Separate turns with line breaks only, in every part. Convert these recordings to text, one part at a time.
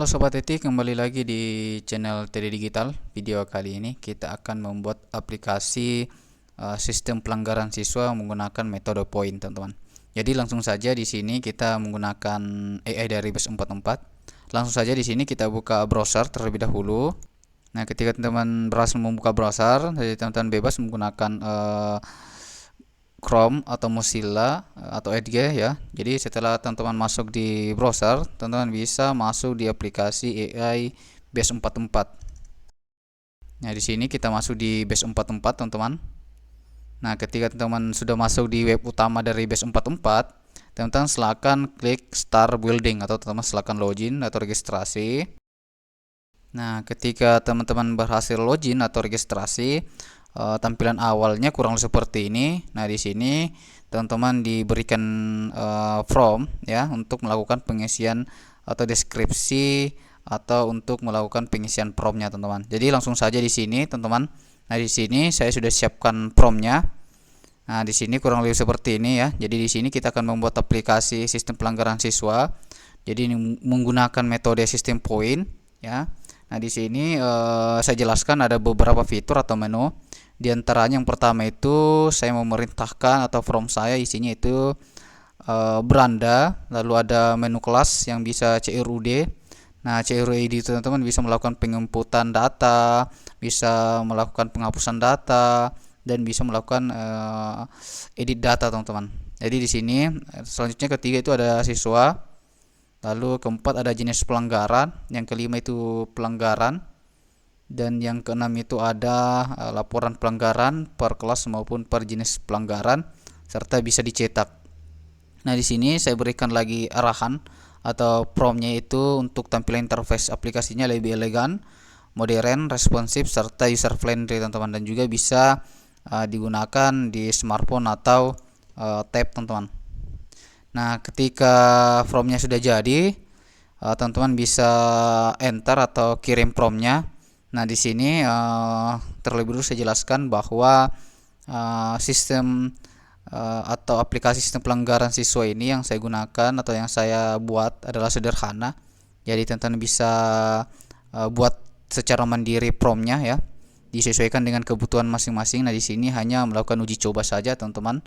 Halo Sobat Eti, kembali lagi di channel TD Digital. Video kali ini kita akan membuat aplikasi sistem pelanggaran siswa menggunakan metode point, teman-teman. Jadi langsung saja di sini kita menggunakan AI dari Base44. Langsung saja di sini kita buka browser terlebih dahulu. Nah, ketika teman-teman berhasil membuka browser, jadi teman-teman bebas menggunakan Chrome atau Mozilla atau Edge ya. Jadi setelah teman-teman masuk di browser, teman-teman bisa masuk di aplikasi AI Base44. Nah, di sini kita masuk di Base44, teman-teman. Nah, ketika teman-teman sudah masuk di web utama dari Base44, teman-teman silakan klik Start Building atau teman-teman silakan login atau registrasi. Nah, ketika teman-teman berhasil login atau registrasi, tampilan awalnya kurang seperti ini. Nah, di sini teman-teman diberikan form ya untuk melakukan pengisian atau deskripsi atau untuk melakukan pengisian promnya, teman-teman. Jadi langsung saja di sini, teman-teman. Nah, di sini saya sudah siapkan promnya. Nah, di sini kurang lebih seperti ini ya. Jadi di sini kita akan membuat aplikasi sistem pelanggaran siswa. Jadi ini menggunakan metode sistem point ya. Nah, di sini saya jelaskan ada beberapa fitur atau menu. Di antaranya yang pertama itu saya memerintahkan atau from saya isinya itu beranda, lalu ada menu kelas yang bisa CRUD. Nah, CRUD itu teman-teman bisa melakukan penginputan data, bisa melakukan penghapusan data, dan bisa melakukan edit data, teman-teman. Jadi di sini selanjutnya ketiga itu ada siswa. Lalu keempat ada jenis pelanggaran, yang kelima itu pelanggaran, dan yang keenam itu ada laporan pelanggaran per kelas maupun per jenis pelanggaran, serta bisa dicetak. Nah, di sini saya berikan lagi arahan atau promptnya itu untuk tampilan interface aplikasinya lebih elegan, modern, responsif, serta user friendly, teman-teman, dan juga bisa digunakan di smartphone atau tab, teman-teman. Nah, ketika formnya sudah jadi, teman-teman bisa enter atau kirim promnya. Nah, di sini terlebih dulu saya jelaskan bahwa sistem atau aplikasi sistem pelanggaran siswa ini yang saya gunakan atau yang saya buat adalah sederhana. Jadi teman-teman bisa buat secara mandiri promnya ya, disesuaikan dengan kebutuhan masing-masing. Nah, di sini hanya melakukan uji coba saja, teman-teman.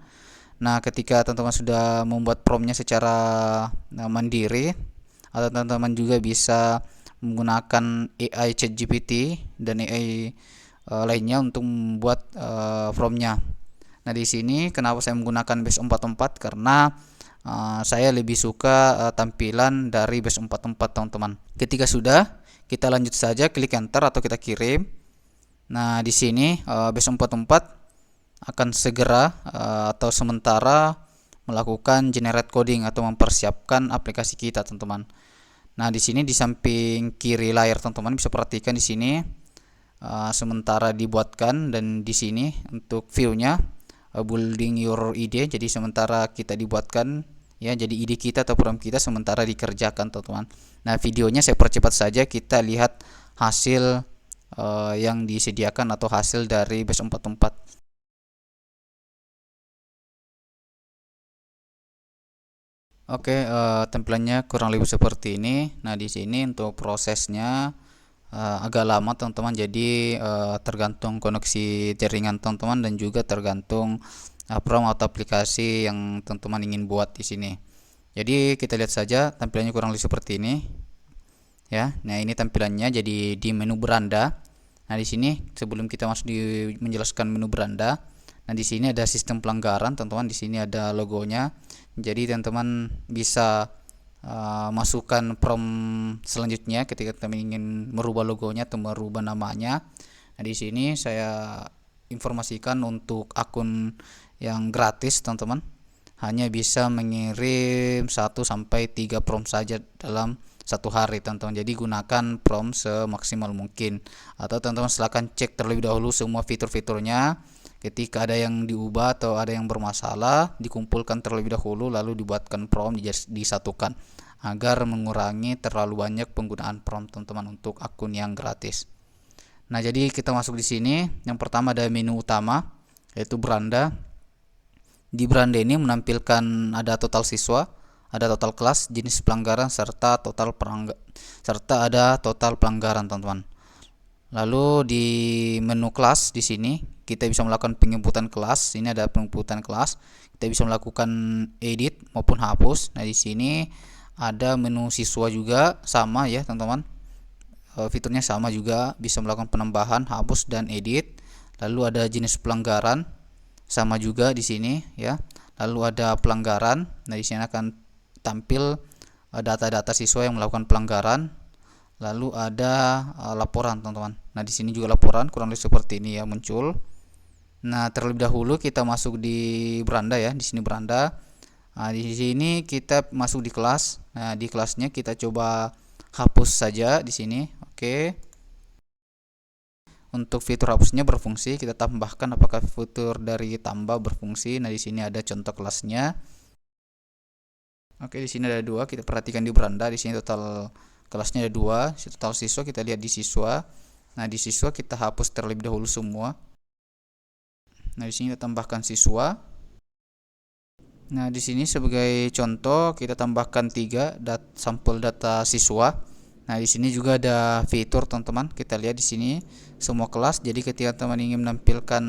Nah, ketika teman-teman sudah membuat promnya secara mandiri, atau teman-teman juga bisa menggunakan AI ChatGPT dan AI lainnya untuk membuat promnya. Nah, di sini kenapa saya menggunakan Base44? Karena saya lebih suka tampilan dari Base44, teman-teman. Ketika sudah, kita lanjut saja, klik enter atau kita kirim. Nah, di sini Base44 akan segera atau sementara melakukan generate coding atau mempersiapkan aplikasi kita, teman-teman. Nah, di sini di samping kiri layar, teman-teman bisa perhatikan di sini sementara dibuatkan, dan di sini untuk view-nya building your ide. Jadi sementara kita dibuatkan ya, jadi ide kita atau program kita sementara dikerjakan, teman-teman. Nah, videonya saya percepat saja, kita lihat hasil yang disediakan atau hasil dari Base44. Oke, tampilannya kurang lebih seperti ini. Nah, di sini untuk prosesnya agak lama, teman-teman. Jadi tergantung koneksi jaringan teman-teman dan juga tergantung program atau aplikasi yang teman-teman ingin buat di sini. Jadi kita lihat saja tampilannya kurang lebih seperti ini. Ya, nah ini tampilannya jadi di menu beranda. Nah, di sini sebelum kita masuk di menjelaskan menu beranda, nah di sini ada sistem pelanggaran, teman-teman. Di sini ada logonya. Jadi teman-teman bisa masukkan prompt selanjutnya ketika teman ingin merubah logonya atau merubah namanya. Nah, di sini saya informasikan untuk akun yang gratis, teman-teman, hanya bisa mengirim 1 sampai 3 prompt saja dalam satu hari, teman-teman. Jadi gunakan prompt semaksimal mungkin, atau teman-teman silahkan cek terlebih dahulu semua fitur-fiturnya. Ketika ada yang diubah atau ada yang bermasalah, dikumpulkan terlebih dahulu lalu dibuatkan prompt, disatukan agar mengurangi terlalu banyak penggunaan prompt, teman-teman, untuk akun yang gratis. Nah, jadi kita masuk di sini. Yang pertama ada menu utama yaitu beranda. Di beranda ini menampilkan ada total siswa, ada total kelas, jenis pelanggaran serta ada total pelanggaran, teman-teman. Lalu di menu kelas di sini kita bisa melakukan penyebutan kelas. Ini ada penyebutan kelas. Kita bisa melakukan edit maupun hapus. Nah, di sini ada menu siswa juga, sama ya, teman-teman. Fiturnya sama juga, bisa melakukan penambahan, hapus dan edit. Lalu ada jenis pelanggaran, sama juga di sini ya. Lalu ada pelanggaran. Nah, di sini akan tampil data-data siswa yang melakukan pelanggaran. Lalu ada laporan, teman-teman. Nah, di sini juga laporan kurang lebih seperti ini ya muncul. Nah, terlebih dahulu kita masuk di beranda ya. Di sini beranda. Nah, di sini kita masuk di kelas. Nah, di kelasnya kita coba hapus saja di sini. Oke. Untuk fitur hapusnya berfungsi, kita tambahkan apakah fitur dari tambah berfungsi. Nah, di sini ada contoh kelasnya. Oke, di sini ada dua. Kita perhatikan di beranda. Di sini total kelasnya ada dua. Total siswa kita lihat di siswa. Nah, di siswa kita hapus terlebih dahulu semua. Nah, di sini kita tambahkan siswa. Nah, di sini sebagai contoh kita tambahkan 3 sampel data siswa. Nah, di sini juga ada fitur, teman-teman. Kita lihat di sini semua kelas. Jadi ketika teman ingin menampilkan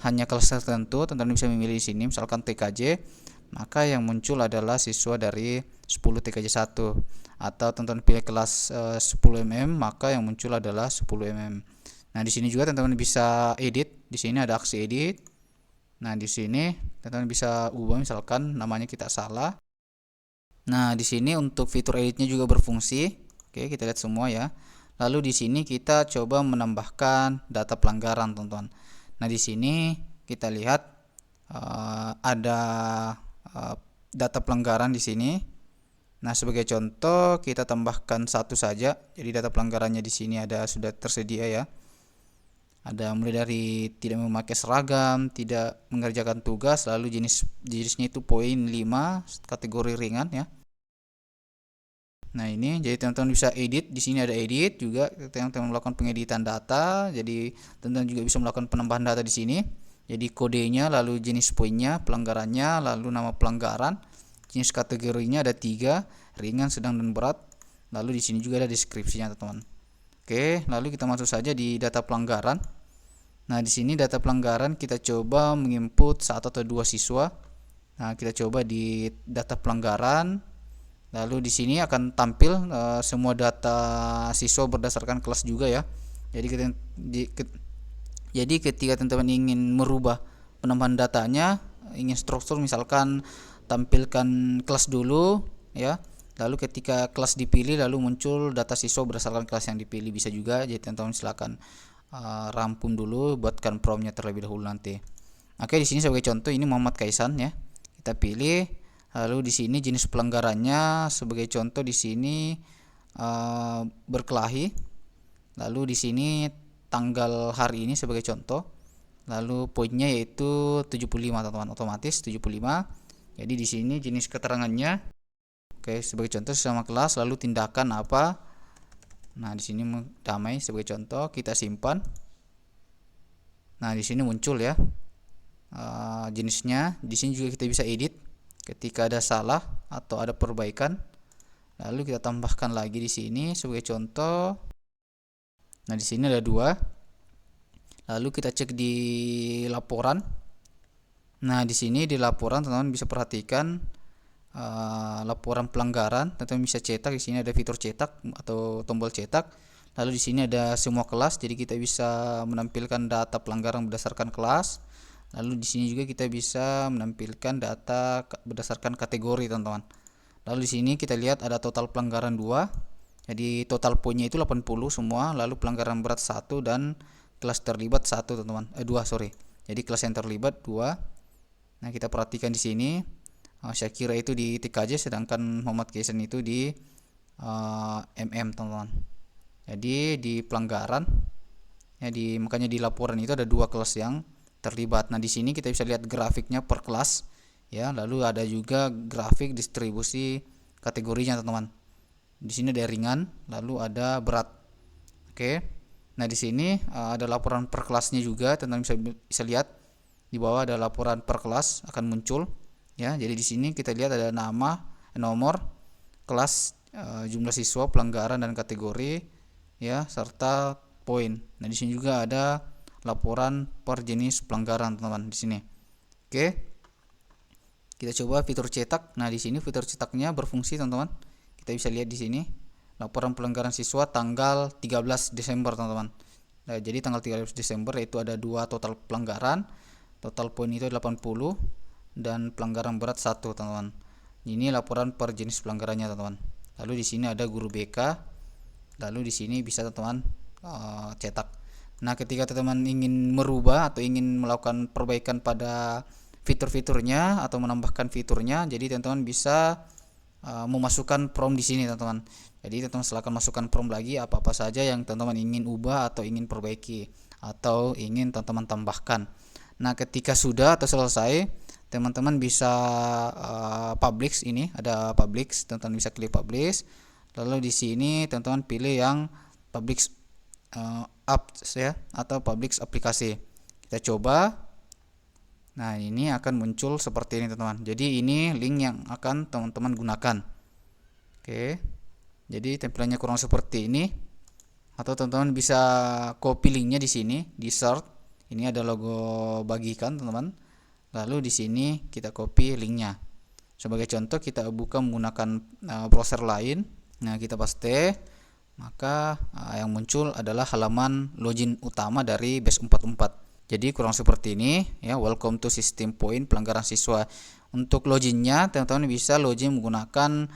hanya kelas tertentu, teman-teman bisa memilih di sini, misalkan TKJ, maka yang muncul adalah siswa dari 10 TKJ 1. Atau teman-teman pilih kelas 10 mm, maka yang muncul adalah 10 mm. Nah, di sini juga teman-teman bisa edit. Di sini ada aksi edit. Nah, di sini teman-teman bisa ubah, misalkan namanya kita salah. Nah, di sini untuk fitur editnya juga berfungsi. Oke, kita lihat semua ya. Lalu di sini kita coba menambahkan data pelanggaran, teman-teman. Nah, di sini kita lihat ada data pelanggaran di sini. Nah, sebagai contoh kita tambahkan satu saja. Jadi data pelanggarannya di sini sudah tersedia ya. Ada mulai dari tidak memakai seragam, tidak mengerjakan tugas, lalu jenisnya itu poin 5, kategori ringan ya. Nah, ini jadi teman-teman bisa edit. Di sini ada edit juga, teman-teman melakukan pengeditan data. Jadi teman-teman juga bisa melakukan penambahan data di sini. Jadi kodenya, lalu jenis poinnya, pelanggarannya, lalu nama pelanggaran. Jenis kategorinya ada 3, ringan, sedang dan berat. Lalu di sini juga ada deskripsinya, teman-teman. Oke, lalu kita masuk saja di data pelanggaran. Nah, di sini data pelanggaran kita coba menginput 1 atau 2 siswa. Nah, kita coba di data pelanggaran. Lalu di sini akan tampil semua data siswa berdasarkan kelas juga ya. Jadi ketika teman-teman ingin merubah penambahan datanya, ingin struktur, misalkan tampilkan kelas dulu ya. Lalu ketika kelas dipilih lalu muncul data siswa berdasarkan kelas yang dipilih, bisa juga. Jadi teman-teman silakan rampung dulu, buatkan promnya terlebih dahulu nanti. Oke, di sini sebagai contoh ini Muhammad Kaisan ya. Kita pilih. Lalu di sini jenis pelanggarannya sebagai contoh di sini berkelahi. Lalu di sini tanggal hari ini sebagai contoh. Lalu poinnya yaitu 75, teman-teman, otomatis 75. Jadi di sini jenis keterangannya. Oke, sebagai contoh sesama kelas, lalu tindakan apa? Nah, di sini damai sebagai contoh, kita simpan. Nah, di sini muncul ya jenisnya. Di sini juga kita bisa edit. Ketika ada salah atau ada perbaikan, lalu kita tambahkan lagi di sini sebagai contoh. Nah, di sini ada 2. Lalu kita cek di laporan. Nah, di sini di laporan teman-teman bisa perhatikan laporan pelanggaran. Teman-teman bisa cetak. Di sini ada fitur cetak atau tombol cetak. Lalu di sini ada semua kelas. Jadi kita bisa menampilkan data pelanggaran berdasarkan kelas. Lalu di sini juga kita bisa menampilkan data berdasarkan kategori, teman-teman. Lalu di sini kita lihat ada total pelanggaran 2. Jadi total poinnya itu 80 semua, lalu pelanggaran berat 1 dan kelas terlibat 1, teman-teman. 2, sorry. Jadi kelas yang terlibat 2. Nah, kita perhatikan di sini Syakira itu di TKJ, sedangkan Muhammad Kaisan itu di MM, teman-teman. Jadi di pelanggaran ya, makanya di laporan itu ada 2 kelas yang terlibat. Nah, di sini kita bisa lihat grafiknya per kelas ya, lalu ada juga grafik distribusi kategorinya, teman-teman. Di sini ada ringan, lalu ada berat. Oke. Nah, di sini ada laporan per kelasnya juga, teman-teman bisa lihat di bawah ada laporan per kelas akan muncul ya. Jadi di sini kita lihat ada nama, nomor, kelas, jumlah siswa, pelanggaran dan kategori, ya, serta poin. Nah, di sini juga ada laporan per jenis pelanggaran, teman-teman, di sini. Oke. Kita coba fitur cetak. Nah, di sini fitur cetaknya berfungsi, teman-teman. Kita bisa lihat di sini laporan pelanggaran siswa tanggal 13 Desember, teman-teman. Nah, jadi tanggal 13 Desember itu ada 2 total pelanggaran. Total poin itu 80 dan pelanggaran berat 1, teman-teman. Ini laporan per jenis pelanggarannya, teman-teman. Lalu di sini ada guru BK. Lalu di sini bisa teman-teman cetak. Nah, ketika teman-teman ingin merubah atau ingin melakukan perbaikan pada fitur-fiturnya atau menambahkan fiturnya, jadi teman-teman bisa memasukkan prompt di sini, teman-teman. Jadi teman-teman silakan masukkan prompt lagi apa-apa saja yang teman-teman ingin ubah atau ingin perbaiki atau ingin teman-teman tambahkan. Nah, ketika sudah atau selesai, teman-teman bisa publish. Ini ada publish, teman-teman bisa klik publish. Lalu di sini teman-teman pilih yang publish apps, ya, atau publish aplikasi. Kita coba. Nah, ini akan muncul seperti ini, teman-teman. Jadi ini link yang akan teman-teman gunakan. Oke. Jadi tampilannya kurang seperti ini. Atau teman-teman bisa copy linknya di sini, di search. Ini ada logo bagikan, teman-teman. Lalu di sini kita copy linknya. Sebagai contoh kita buka menggunakan browser lain. Nah, kita paste, maka yang muncul adalah halaman login utama dari Base 44. Jadi kurang seperti ini, ya. Welcome to System Point pelanggaran siswa. Untuk loginnya, teman-teman bisa login menggunakan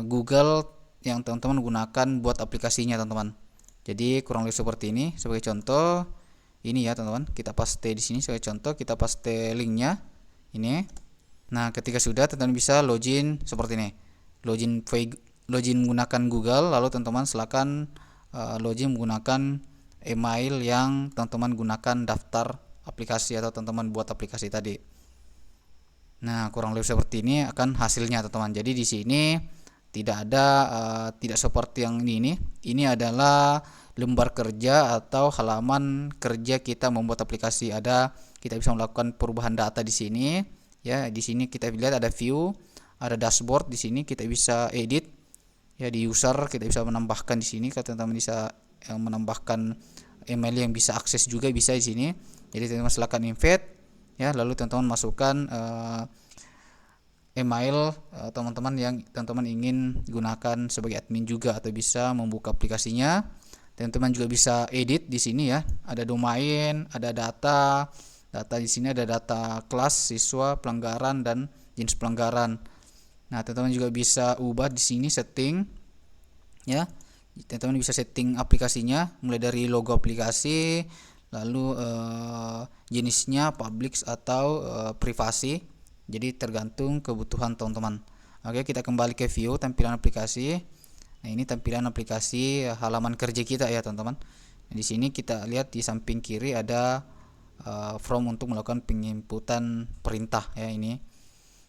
Google yang teman-teman gunakan buat aplikasinya, teman-teman. Jadi kurang lebih seperti ini. Sebagai contoh, ini ya, teman-teman. Kita paste di sini sebagai contoh, kita paste linknya ini. Nah, ketika sudah, teman-teman bisa login seperti ini. Login menggunakan Google, lalu teman-teman silakan login menggunakan email yang teman-teman gunakan daftar aplikasi atau teman-teman buat aplikasi tadi. Nah, kurang lebih seperti ini akan hasilnya, teman-teman. Jadi di sini tidak ada tidak seperti yang ini. Ini adalah lembar kerja atau halaman kerja kita membuat aplikasi. Kita bisa melakukan perubahan data di sini, ya. Di sini kita lihat ada view, ada dashboard. Di sini kita bisa edit, ya. Di user kita bisa menambahkan di sini. Teman-teman bisa menambahkan email yang bisa akses juga bisa di sini. Jadi teman-teman silakan invite, ya. Lalu teman-teman masukkan email teman-teman yang teman-teman ingin gunakan sebagai admin juga, atau bisa membuka aplikasinya. Teman-teman juga bisa edit di sini, ya. Ada domain, ada data di sini, ada data kelas, siswa, pelanggaran dan jenis pelanggaran. Nah, teman-teman juga bisa ubah di sini setting, ya. Teman-teman bisa setting aplikasinya mulai dari logo aplikasi, lalu jenisnya public atau privasi. Jadi tergantung kebutuhan teman-teman. Oke, kita kembali ke view tampilan aplikasi. Nah, ini tampilan aplikasi halaman kerja kita, ya, teman-teman. Nah, di sini kita lihat di samping kiri ada form untuk melakukan penginputan perintah, ya, ini.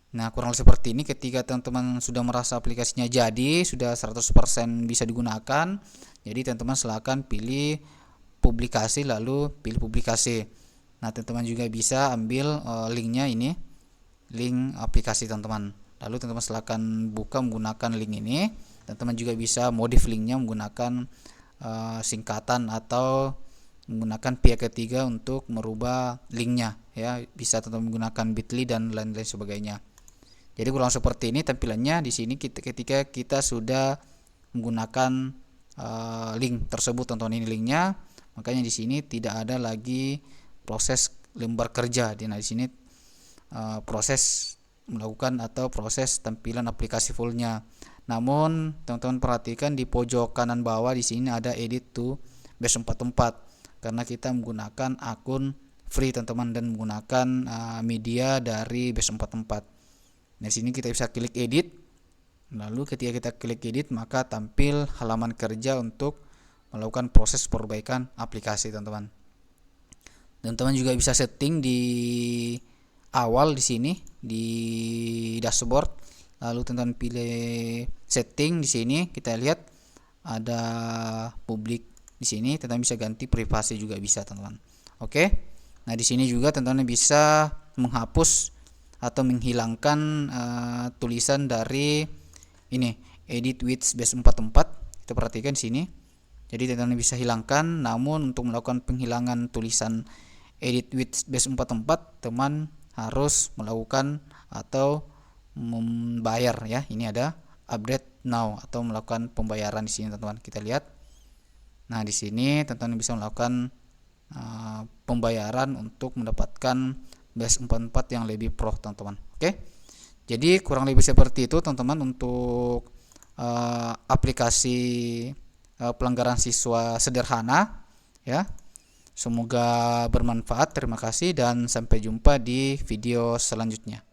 Nah, kurang lebih seperti ini. Ketika teman-teman sudah merasa aplikasinya jadi, sudah 100% bisa digunakan, jadi teman-teman silakan pilih publikasi, lalu pilih publikasi. Nah, teman-teman juga bisa ambil linknya ini, link aplikasi teman-teman. Lalu teman-teman silakan buka menggunakan link ini. Teman-teman juga bisa modif linknya menggunakan singkatan atau menggunakan pihak ketiga untuk merubah linknya, ya. Bisa teman-teman menggunakan bit.ly dan lain-lain sebagainya. Jadi kurang seperti ini tampilannya di sini ketika kita sudah menggunakan link tersebut, teman-teman. Ini linknya, makanya di sini tidak ada lagi proses lembar kerja. Nah, di sini proses melakukan atau proses tampilan aplikasi fullnya. Namun teman-teman perhatikan di pojok kanan bawah di sini ada edit to Base 44 karena kita menggunakan akun free, teman-teman, dan menggunakan media dari Base 44. Nah, di sini kita bisa klik edit. Lalu ketika kita klik edit, maka tampil halaman kerja untuk melakukan proses perbaikan aplikasi, teman-teman. Teman-teman juga bisa setting di awal di sini di dashboard. Lalu teman-teman pilih setting di sini. Kita lihat ada publik di sini. Teman-teman bisa ganti privasi juga bisa, teman-teman. Oke. Nah, di sini juga teman-teman bisa menghapus atau menghilangkan tulisan dari ini edit with base 44. Kita perhatikan di sini. Jadi teman-teman bisa hilangkan, namun untuk melakukan penghilangan tulisan edit with base 44 teman harus melakukan atau membayar ya. Ini ada update now atau melakukan pembayaran di sini teman-teman. Kita lihat. Nah, di sini teman-teman bisa melakukan pembayaran untuk mendapatkan base 44 yang lebih pro teman-teman. Oke. Jadi kurang lebih seperti itu teman-teman untuk aplikasi pelanggaran siswa sederhana ya. Semoga bermanfaat. Terima kasih dan sampai jumpa di video selanjutnya.